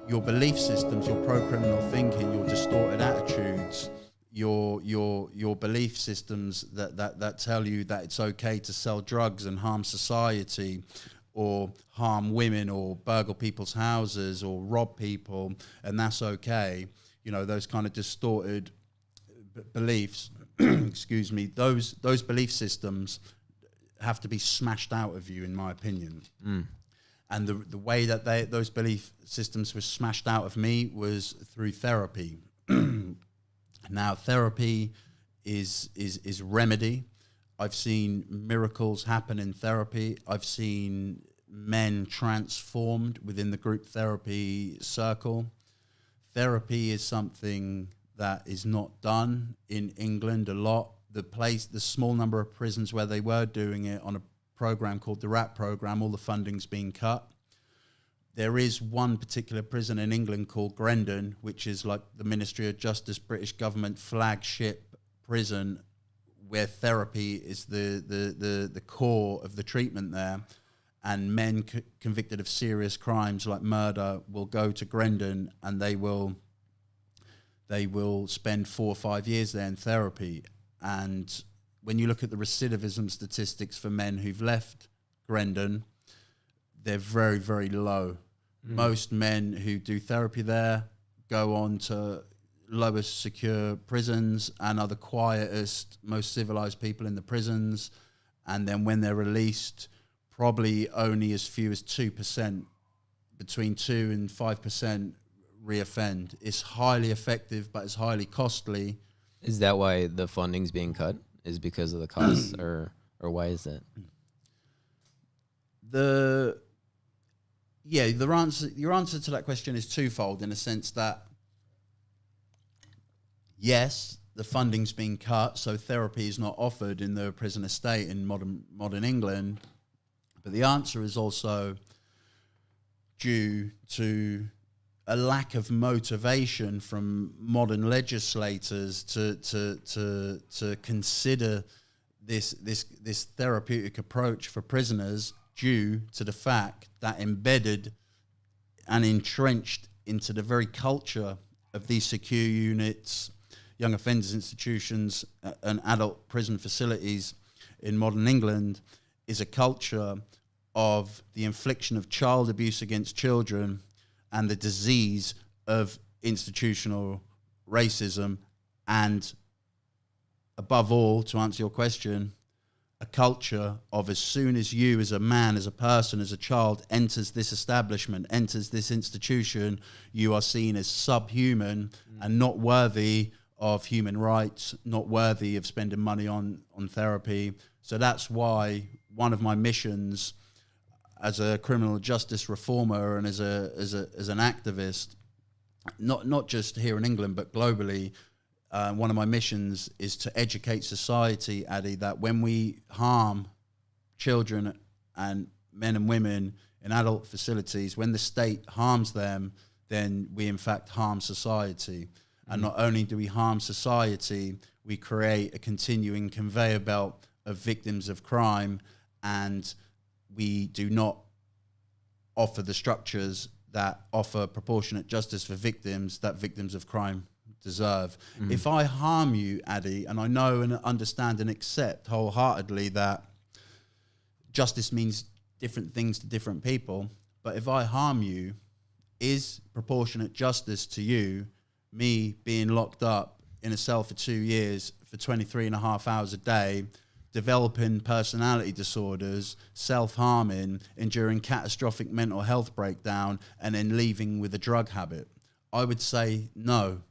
your belief systems, your pro-criminal thinking, your distorted attitudes, your belief systems that tell you that it's okay to sell drugs and harm society, or harm women, or burgle people's houses, or rob people, and that's okay. You know, those kind of distorted beliefs. Excuse me. Those belief systems have to be smashed out of you, in my opinion. And the way that those belief systems were smashed out of me was through therapy. Now, therapy is remedy. I've seen miracles happen in therapy. I've seen men transformed within the group therapy circle. Therapy is something that is not done in England a lot. The small number of prisons where they were doing it on a program called the RAP program, all the funding's been cut. There is one particular prison in England called Grendon, which is like the Ministry of Justice, British government flagship prison, where therapy is the core of the treatment there. And men convicted of serious crimes like murder will go to Grendon, and they will spend 4 or 5 years there in therapy. And when you look at the recidivism statistics for men who've left Grendon, they're very, very low. Most men who do therapy there go on to lowest secure prisons and are the quietest, most civilized people in the prisons. And then when they're released, probably only as few as 2%, between 2 and 5% reoffend. It's highly effective, but it's highly costly. Is that why the funding's being cut? Is because of the costs, or why is that? Your answer to that question is twofold, in a sense that, yes, the funding's been cut, so therapy is not offered in the prison estate in modern England. But the answer is also due to a lack of motivation from modern legislators to consider this therapeutic approach for prisoners, due to the fact that embedded and entrenched into the very culture of these secure units, young offenders institutions, and adult prison facilities in modern England is a culture of the infliction of child abuse against children and the disease of institutional racism, and above all, to answer your question, a culture of, as soon as you as a man, as a person, as a child enters this establishment, enters this institution, you are seen as subhuman and not worthy of human rights, not worthy of spending money on therapy. So that's why one of my missions as a criminal justice reformer and as an activist, not just here in England but globally, one of my missions is to educate society, Addy, that when we harm children and men and women in adult facilities, when the state harms them, then we in fact harm society. And not only do we harm society, we create a continuing conveyor belt of victims of crime, and we do not offer the structures that offer proportionate justice for victims that victims of crime deserve. If I harm you, Addy, and I know and understand and accept wholeheartedly that justice means different things to different people, but if I harm you, is proportionate justice to you me being locked up in a cell for 2 years for 23 and a half hours a day, developing personality disorders, self-harming, enduring catastrophic mental health breakdown, and then leaving with a drug habit? I would say no.